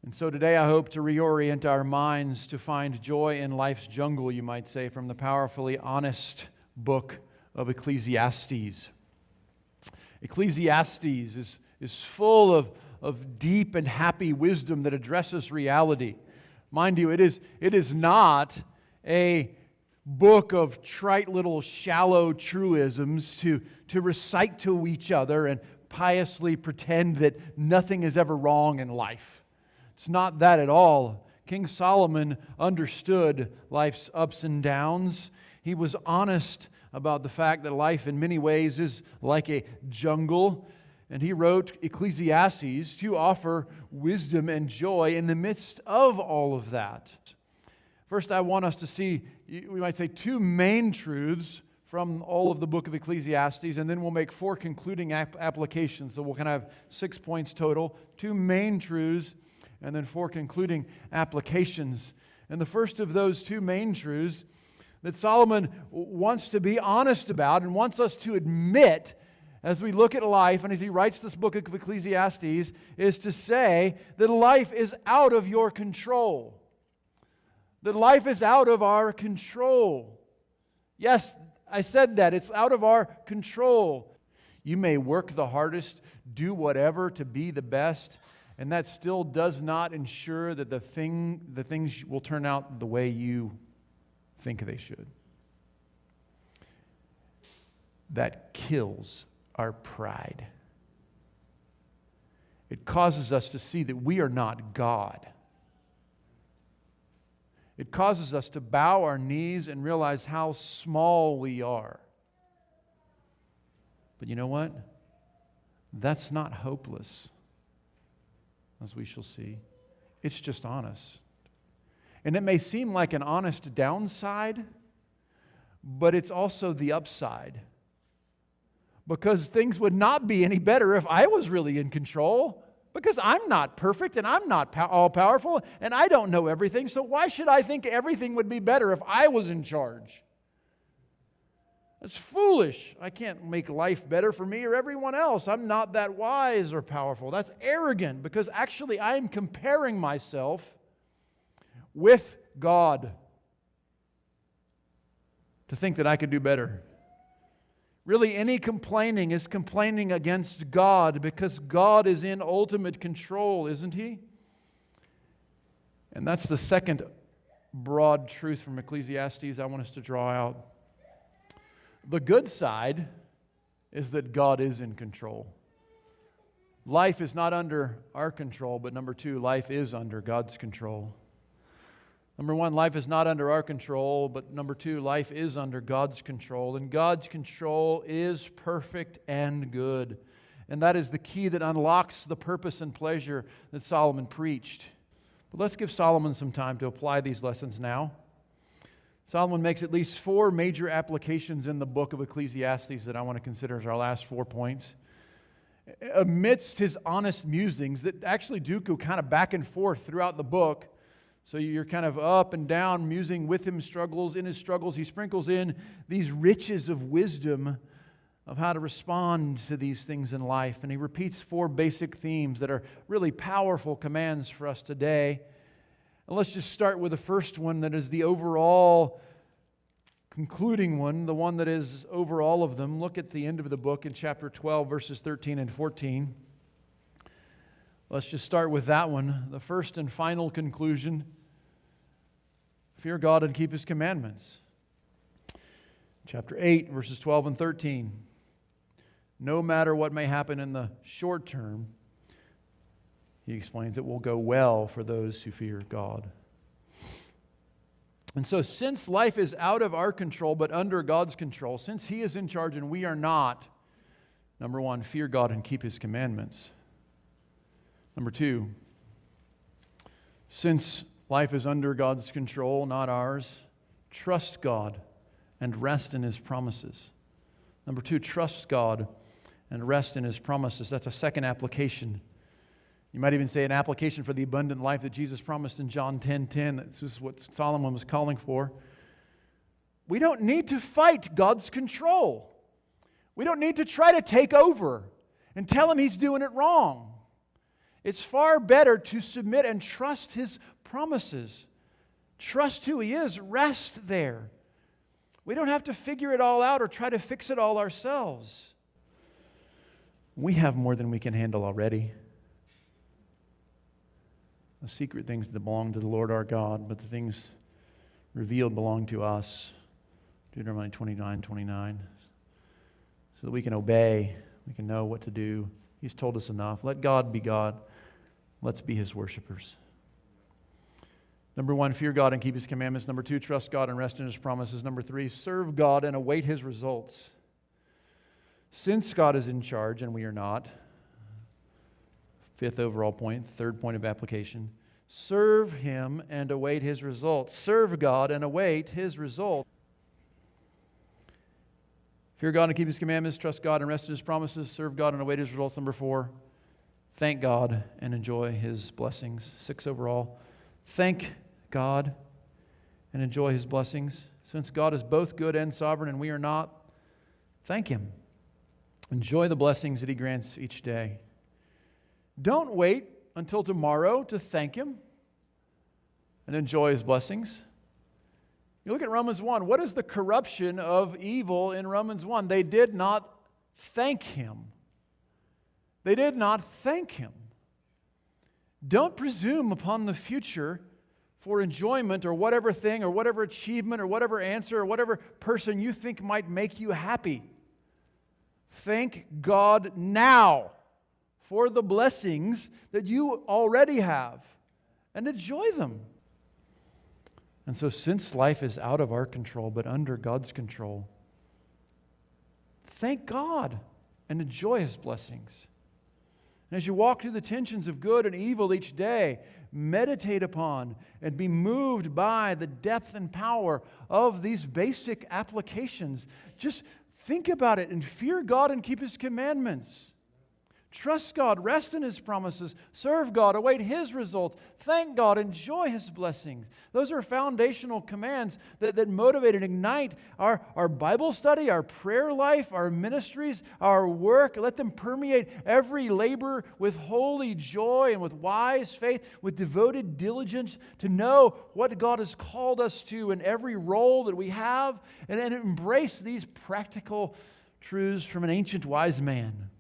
And so today I hope to reorient our minds to find joy in life's jungle, you might say, from the powerfully honest book of Ecclesiastes. Ecclesiastes is full of deep and happy wisdom that addresses reality. Mind you, it is not a book of trite little shallow truisms to recite to each other and piously pretend that nothing is ever wrong in life. It's not that at all. King Solomon understood life's ups and downs. He was honest about the fact that life in many ways is like a jungle. And he wrote Ecclesiastes to offer wisdom and joy in the midst of all of that. First, I want us to see, we might say, two main truths from all of the book of Ecclesiastes, and then we'll make four concluding applications. So we'll kind of have 6 points total. Two main truths, and then four concluding applications. And the first of those two main truths that Solomon wants to be honest about and wants us to admit as we look at life and as he writes this book of Ecclesiastes is to say that life is out of your control. That life is out of our control. Yes, I said that. It's out of our control. You may work the hardest, do whatever to be the best, and that still does not ensure that the things will turn out the way you think they should. That kills our pride. It causes us to see that we are not God. It causes us to bow our knees and realize how small we are. But you know what? That's not hopeless, as we shall see. It's just honest. And it may seem like an honest downside, but it's also the upside. Because things would not be any better if I was really in control. Because I'm not perfect and I'm not all-powerful and I don't know everything. So why should I think everything would be better if I was in charge? That's foolish. I can't make life better for me or everyone else. I'm not that wise or powerful. That's arrogant because actually I am comparing myself with God to think that I could do better. Really, any complaining is complaining against God because God is in ultimate control, isn't He? And that's the second broad truth from Ecclesiastes I want us to draw out. The good side is that God is in control. Life is not under our control, but number two, life is under God's control. Number one, life is not under our control, but number two, life is under God's control. And God's control is perfect and good. And that is the key that unlocks the purpose and pleasure that Solomon preached. But let's give Solomon some time to apply these lessons now. Solomon makes at least four major applications in the book of Ecclesiastes that I want to consider as our last 4 points. Amidst his honest musings that actually do go kind of back and forth throughout the book, so you're kind of up and down, musing with him, struggles. In his struggles, he sprinkles in these riches of wisdom of how to respond to these things in life. And he repeats four basic themes that are really powerful commands for us today. And let's just start with the first one that is the overall concluding one, the one that is over all of them. Look at the end of the book in chapter 12, verses 13 and 14. Let's just start with that one. The first and final conclusion: fear God and keep His commandments. Chapter 8, verses 12 and 13. No matter what may happen in the short term, he explains, it will go well for those who fear God. And so since life is out of our control but under God's control, since He is in charge and we are not, number one, fear God and keep His commandments. Number two, since life is under God's control, not ours, trust God and rest in His promises. Number two, trust God and rest in His promises. That's a second application. You might even say an application for the abundant life that Jesus promised in John 10:10. This is what Solomon was calling for. We don't need to fight God's control. We don't need to try to take over and tell Him He's doing it wrong. It's far better to submit and trust His promises. Trust who He is. Rest there. We don't have to figure it all out or try to fix it all ourselves. We have more than we can handle already. The secret things that belong to the Lord our God, but the things revealed belong to us. Deuteronomy 29:29. So that we can obey, we can know what to do. He's told us enough. Let God be God. Let's be His worshipers. Number 1, fear God and keep His commandments. Number 2, trust God and rest in His promises. Number 3, serve God and await His results. Since God is in charge and we are not, 5th overall point, 3rd point of application, serve Him and await His results. Serve God and await His results. Fear God and keep His commandments, trust God and rest in His promises, serve God and await His results. Number 4, thank God and enjoy His blessings. 6 overall, thank God and enjoy His blessings. Since God is both good and sovereign and we are not, thank Him. Enjoy the blessings that He grants each day. Don't wait until tomorrow to thank Him and enjoy His blessings. You look at Romans 1. What is the corruption of evil in Romans 1? They did not thank Him. They did not thank Him. Don't presume upon the future for enjoyment or whatever thing or whatever achievement or whatever answer or whatever person you think might make you happy. Thank God now for the blessings that you already have and enjoy them. And so since life is out of our control but under God's control, thank God and enjoy His blessings. And as you walk through the tensions of good and evil each day, meditate upon and be moved by the depth and power of these basic applications. Just think about it and fear God and keep His commandments. Trust God, rest in His promises, serve God, await His results, thank God, enjoy His blessings. Those are foundational commands that motivate and ignite our Bible study, our prayer life, our ministries, our work. Let them permeate every labor with holy joy and with wise faith, with devoted diligence to know what God has called us to in every role that we have, and embrace these practical truths from an ancient wise man.